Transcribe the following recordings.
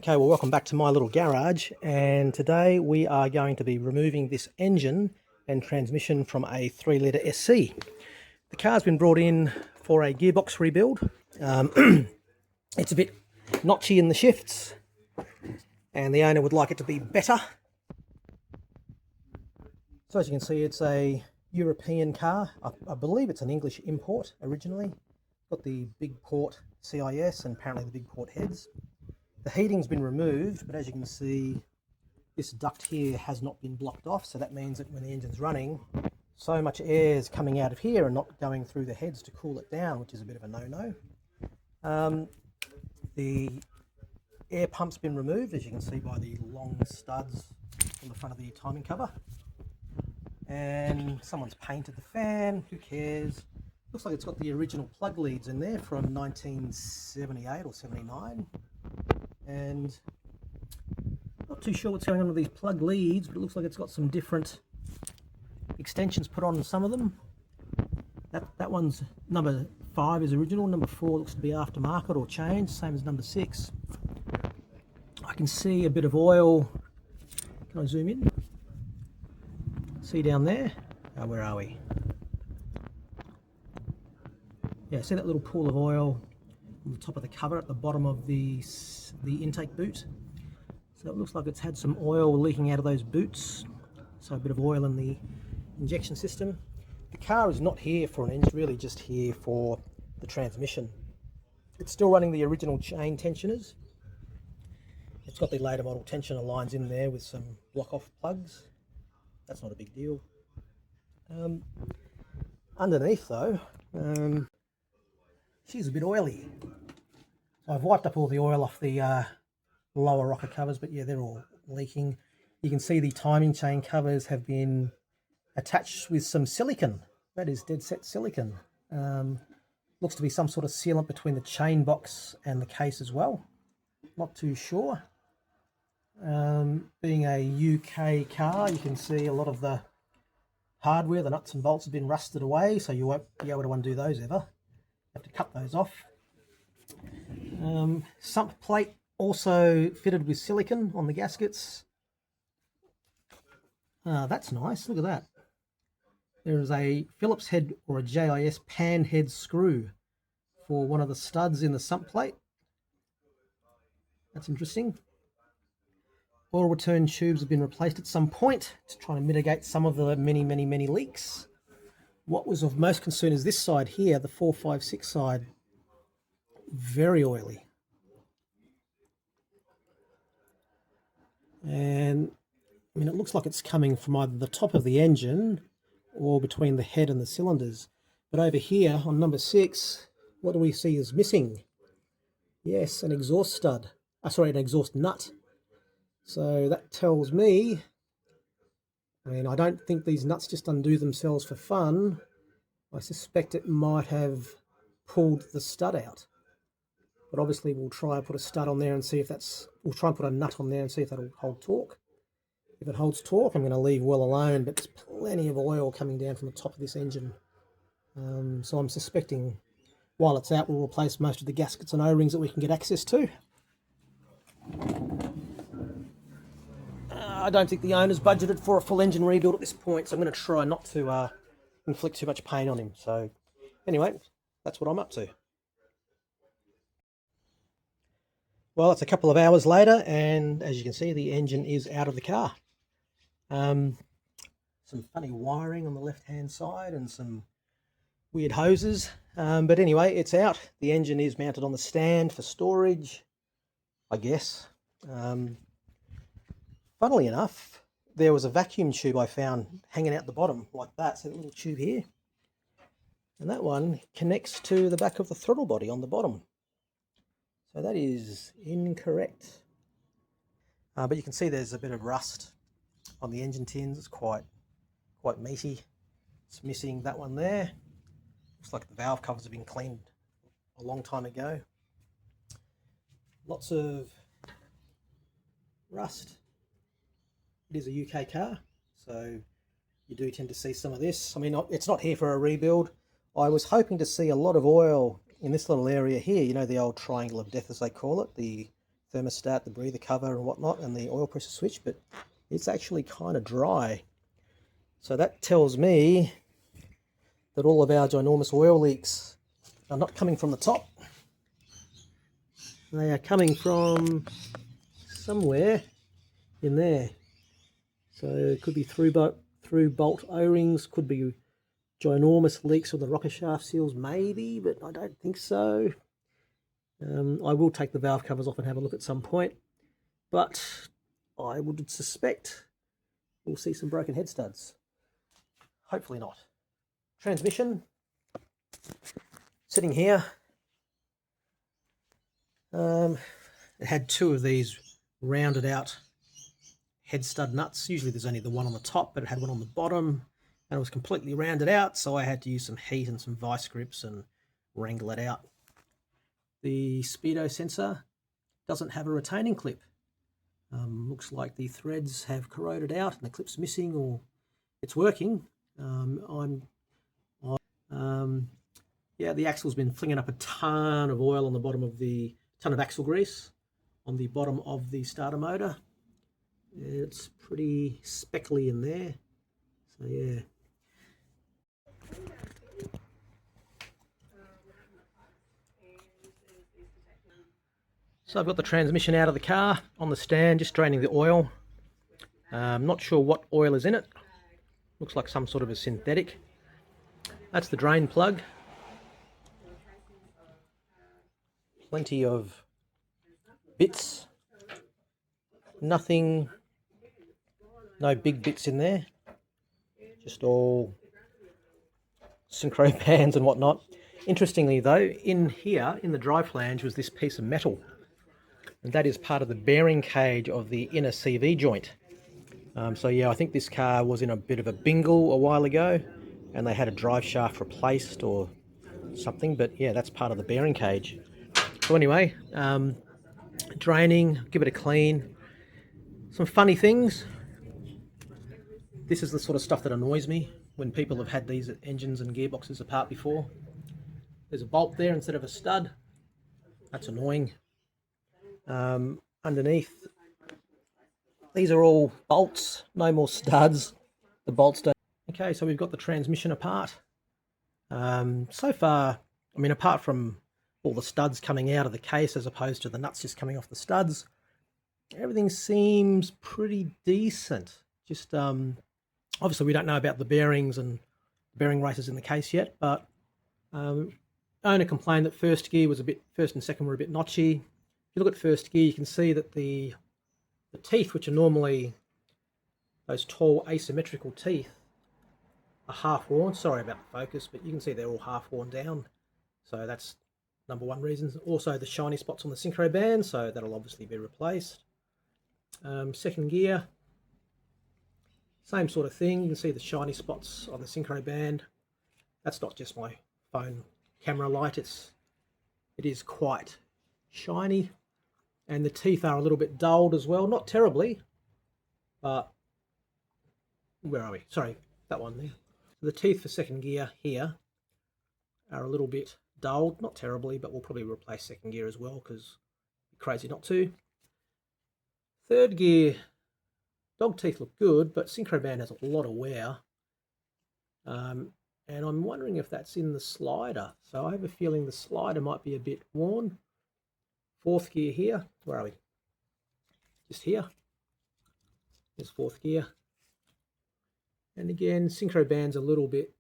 Okay, well, welcome back to my little garage, and today we are going to be removing this engine and transmission from a 3-litre SC. The car's been brought in for a gearbox rebuild. It's a bit notchy in the shifts, and the owner would like it to be better. So as you can see, it's a European car. I believe it's an English import originally. Got the big port CIS and apparently the big port heads. The heating's been removed, but as you can see, this duct here has not been blocked off, so that means that when the engine's running, so much air is coming out of here and not going through the heads to cool it down, which is a bit of a no-no. The air pump's been removed, as you can see by the long studs on the front of the timing cover. And someone's painted the fan, who cares? Looks like it's got the original plug leads in there from 1978 or 79. And not too sure what's going on with these plug leads, but it looks like it's got some different extensions put on some of them. That one's number 5 is original, number 4 looks to be aftermarket or changed, same as number 6. I can see a bit of oil. Can I zoom in? See down there? Where are we? Yeah, see that little pool of oil on the top of the cover at the bottom of the intake boot. So it looks like it's had some oil leaking out of those boots. So a bit of oil in the injection system. The car is not here for an engine, really just here for the transmission. It's still running the original chain tensioners. It's got the later model tensioner lines in there with some block-off plugs. That's not a big deal. Underneath though, she's a bit oily. So I've wiped up all the oil off the lower rocker covers, but yeah, they're all leaking. You can see the timing chain covers have been attached with some silicone. That is dead set silicone. Looks to be some sort of sealant between the chain box and the case as well. Not too sure. Being a UK car, you can see a lot of the hardware, the nuts and bolts have been rusted away, so you won't be able to undo those ever. You have to cut those off. Sump plate also fitted with silicone on the gaskets. That's nice, look at that. There is a Phillips head or a JIS pan head screw for one of the studs in the sump plate. That's interesting. Oil return tubes have been replaced at some point to try and mitigate some of the many leaks. What was of most concern is this side here, the 456 side. Very oily. And I mean, it looks like it's coming from either the top of the engine or between the head and the cylinders. But over here on number 6, what do we see is missing? Yes, an exhaust stud. Sorry, an exhaust nut. So that tells me, I mean, I don't think these nuts just undo themselves for fun. I suspect it might have pulled the stud out. But obviously we'll try and put a stud on there and see if we'll try and put a nut on there and see if that'll hold torque. If it holds torque, I'm going to leave well alone, but there's plenty of oil coming down from the top of this engine. So I'm suspecting while it's out, we'll replace most of the gaskets and O-rings that we can get access to. I don't think the owner's budgeted for a full engine rebuild at this point, so I'm going to try not to inflict too much pain on him. So anyway, that's what I'm up to. Well, it's a couple of hours later, and as you can see, the engine is out of the car. Some funny wiring on the left-hand side and some weird hoses. But anyway, it's out. The engine is mounted on the stand for storage, I guess. Funnily enough, there was a vacuum tube I found hanging out the bottom like that. So a little tube here. And that one connects to the back of the throttle body on the bottom. So that is incorrect. But you can see there's a bit of rust on the engine tins. It's quite meaty. It's missing that one there. Looks like the valve covers have been cleaned a long time ago. Lots of rust. It is a UK car, so you do tend to see some of this. I mean, it's not here for a rebuild. I was hoping to see a lot of oil in this little area here, you know, the old triangle of death as they call it, the thermostat, the breather cover and whatnot, and the oil pressure switch, but it's actually kind of dry. So that tells me that all of our ginormous oil leaks are not coming from the top. They are coming from somewhere in there. So it could be through bolt O-rings, could be ginormous leaks from the rocker shaft seals, maybe, but I don't think so. I will take the valve covers off and have a look at some point, but I would suspect we'll see some broken head studs. Hopefully not. Transmission, sitting here. It had two of these rounded out head stud nuts. Usually there's only the one on the top, but it had one on the bottom, and it was completely rounded out, so I had to use some heat and some vice grips and wrangle it out. The speedo sensor doesn't have a retaining clip. Looks like the threads have corroded out and the clip's missing, or it's working. Yeah, the axle's been flinging up a ton of oil on the bottom of ton of axle grease on the bottom of the starter motor. It's pretty speckly in there, so yeah. So I've got the transmission out of the car on the stand, just draining the oil. Not sure what oil is in it. Looks like some sort of a synthetic. That's the drain plug. Plenty of bits. Nothing, no big bits in there. Just all synchro bands and whatnot. Interestingly though, in here, in the drive flange, was this piece of metal. And that is part of the bearing cage of the inner CV joint. So yeah, I think this car was in a bit of a bingle a while ago, and they had a drive shaft replaced or something, but yeah, that's part of the bearing cage. So anyway, draining, give it a clean. Some funny things. This is the sort of stuff that annoys me when people have had these engines and gearboxes apart before. There's a bolt there instead of a stud. That's annoying. Underneath, these are all bolts, no more studs. The bolts don't. Okay, so we've got the transmission apart. So far, I mean, apart from all the studs coming out of the case as opposed to the nuts just coming off the studs, everything seems pretty decent. Just obviously we don't know about the bearings and bearing races in the case yet, but owner complained that first and second were a bit notchy. If you look at first gear, you can see that the teeth, which are normally those tall asymmetrical teeth, are half worn. Sorry about the focus, but you can see they're all half worn down. So that's number one reason. Also the shiny spots on the synchro band, so that'll obviously be replaced. Second gear, same sort of thing. You can see the shiny spots on the synchro band. That's not just my phone camera light, it is quite shiny. And the teeth are a little bit dulled as well, not terribly, but where are we? Sorry, that one there. So the teeth for second gear here are a little bit dulled, not terribly, but we'll probably replace second gear as well because it'd be crazy not to. Third gear, dog teeth look good, but synchro band has a lot of wear. And I'm wondering if that's in the slider. So I have a feeling the slider might be a bit worn. Fourth gear here, where are we? Just here. There's fourth gear. And again, synchro band's a little bit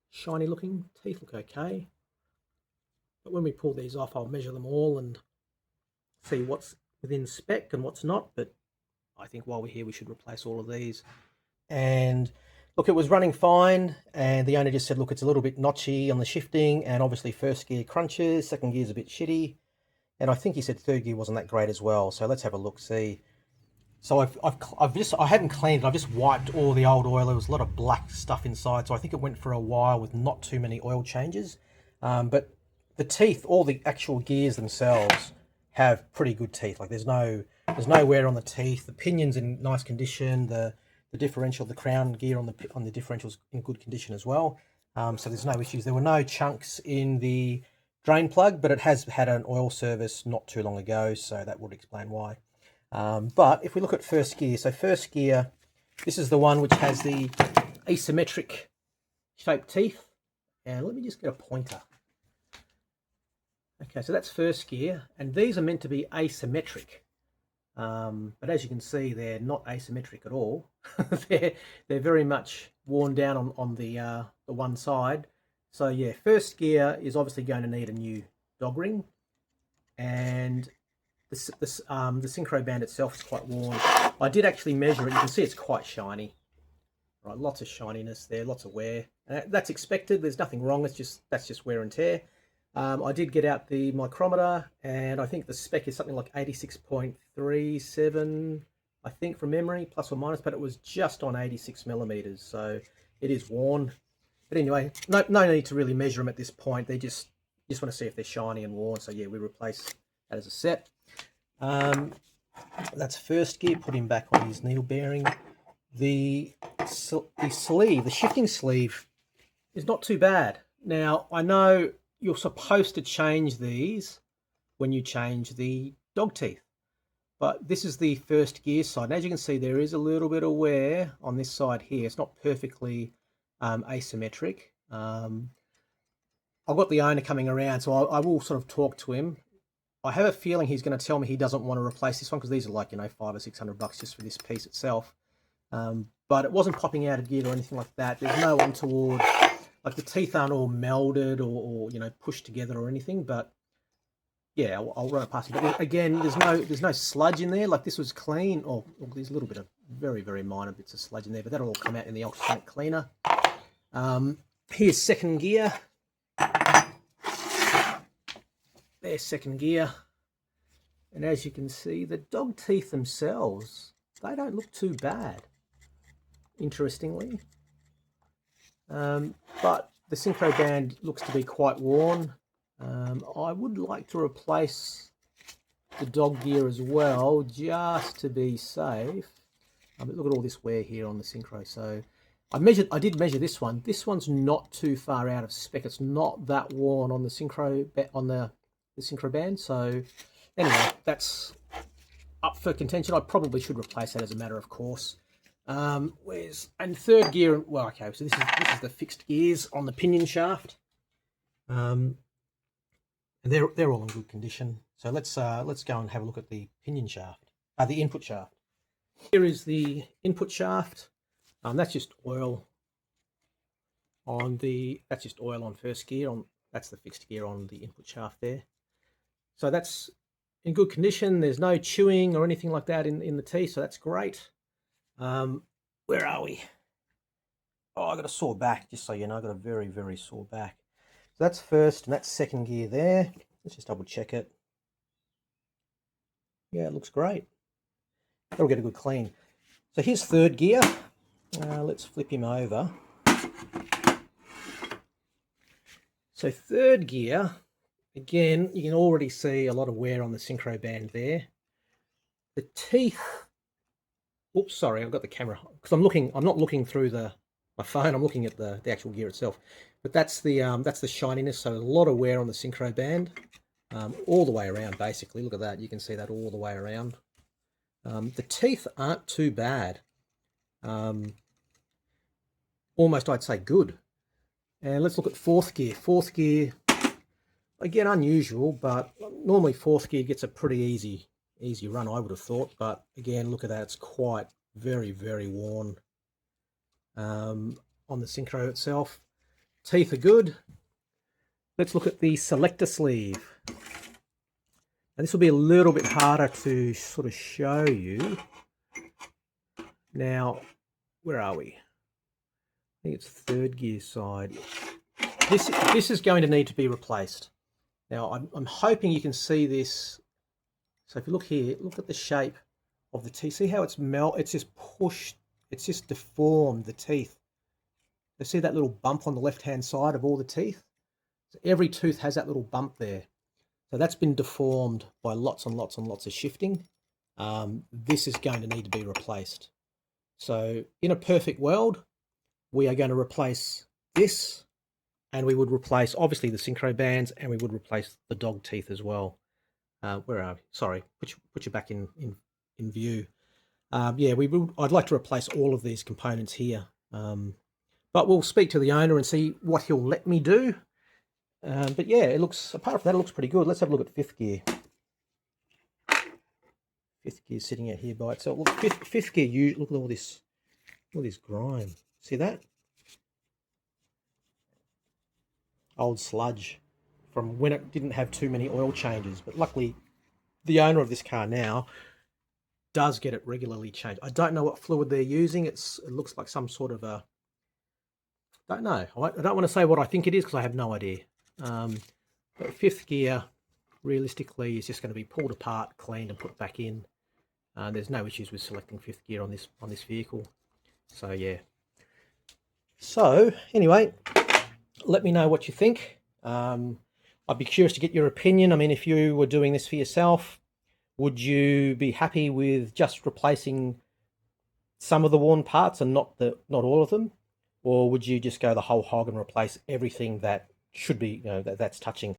shiny looking. Teeth look okay. But when we pull these off, I'll measure them all and see what's within spec and what's not. But I think while we're here, we should replace all of these. And look, it was running fine, and the owner just said, look, it's a little bit notchy on the shifting, and obviously first gear crunches, second gear's a bit shitty. And I think he said third gear wasn't that great as well. So let's have a look, see. So I hadn't cleaned it. I've just wiped all the old oil. There was a lot of black stuff inside. So I think it went for a while with not too many oil changes. But the teeth, all the actual gears themselves have pretty good teeth. Like there's no wear on the teeth. The pinion's in nice condition. The differential, the crown gear on the differential's in good condition as well. So there's no issues. There were no chunks in the drain plug, but it has had an oil service not too long ago, so that would explain why. But if we look at first gear, so first gear, this is the one which has the asymmetric shaped teeth. And let me just get a pointer. Okay, so that's first gear, and these are meant to be asymmetric. But as you can see, they're not asymmetric at all. they're very much worn down on the one side. So yeah, first gear is obviously going to need a new dog ring, and the synchro band itself is quite worn. I did actually measure it. You can see it's quite shiny. Right, lots of shininess there, lots of wear. That's expected. There's nothing wrong. That's just wear and tear. I did get out the micrometer, and I think the spec is something like 86.37, I think, from memory, plus or minus, but it was just on 86 millimeters, so it is worn. But anyway, no need to really measure them at this point. They just want to see if they're shiny and worn. So yeah, we replace that as a set. That's first gear. Put him back on his needle bearing. The sleeve, the shifting sleeve, is not too bad. Now, I know you're supposed to change these when you change the dog teeth, but this is the first gear side. And as you can see, there is a little bit of wear on this side here. It's not perfectly asymmetric. I've got the owner coming around, so I will sort of talk to him. I have a feeling he's going to tell me he doesn't want to replace this one, because these are like, you know, $500 or $600 just for this piece itself. But it wasn't popping out of gear or anything like that. There's no untoward, like the teeth aren't all melded or you know, pushed together or anything. But yeah, I'll run it past him. But again, there's no sludge in there. Like this was clean. Or there's a little bit of very, very minor bits of sludge in there, but that'll all come out in the ultrasonic cleaner. Here's second gear. There's second gear. And as you can see, the dog teeth themselves, they don't look too bad, interestingly. But the synchro band looks to be quite worn. I would like to replace the dog gear as well, just to be safe. But look at all this wear here on the synchro. So I did measure this one. This one's not too far out of spec. It's not that worn on the synchro synchro band. So anyway, that's up for contention. I probably should replace that as a matter of course. And third gear? Well, okay. So this is the fixed gears on the pinion shaft. And they're all in good condition. So let's go and have a look at the pinion shaft, the input shaft. Here is the input shaft. That's just oil on first gear. That's the fixed gear on the input shaft there. So that's in good condition. There's no chewing or anything like that in the teeth, so that's great. Where are we? Oh, I got a sore back, just so you know. I got a very, very sore back. So that's first, and that's second gear there. Let's just double check it. Yeah, it looks great. That'll get a good clean. So here's third gear. Let's flip him over. So third gear, again, you can already see a lot of wear on the synchro band there. The teeth, oops, sorry, I've got the camera, because I'm not looking through my phone, I'm looking at the actual gear itself. But that's the shininess, so a lot of wear on the synchro band, all the way around basically. Look at that, you can see that all the way around. The teeth aren't too bad. Almost I'd say good. And let's look at fourth gear. Fourth gear, again, unusual, but normally fourth gear gets a pretty easy run, I would have thought. But again, look at that, it's quite very, very worn on the synchro itself. Teeth are good. Let's look at the selector sleeve. And this will be a little bit harder to sort of show you. Now, where are we? I think it's third gear side. This is going to need to be replaced. Now, I'm hoping you can see this. So if you look here, look at the shape of the teeth. See how it's just pushed, it's just deformed the teeth. You see that little bump on the left-hand side of all the teeth? So every tooth has that little bump there. So that's been deformed by lots and lots and lots of shifting. This is going to need to be replaced. So in a perfect world, we are going to replace this and we would replace obviously the synchro bands, and we would replace the dog teeth as well. Where are we? Sorry, put you back in view. Yeah, I'd like to replace all of these components here, but we'll speak to the owner and see what he'll let me do. But yeah, apart from that, it looks pretty good. Let's have a look at fifth gear. Fifth gear sitting out here by itself. Look, fifth gear. Look at all this grime. See that? Old sludge from when it didn't have too many oil changes. But luckily, the owner of this car now does get it regularly changed. I don't know what fluid they're using. It looks like some sort of a... don't know. I don't want to say what I think it is because I have no idea. But fifth gear, realistically, is just going to be pulled apart, cleaned, and put back in. There's no issues with selecting fifth gear on this vehicle. So yeah. So anyway, let me know what you think. I'd be curious to get your opinion. I mean, if you were doing this for yourself, would you be happy with just replacing some of the worn parts and not all of them? Or would you just go the whole hog and replace everything that should be, that's touching?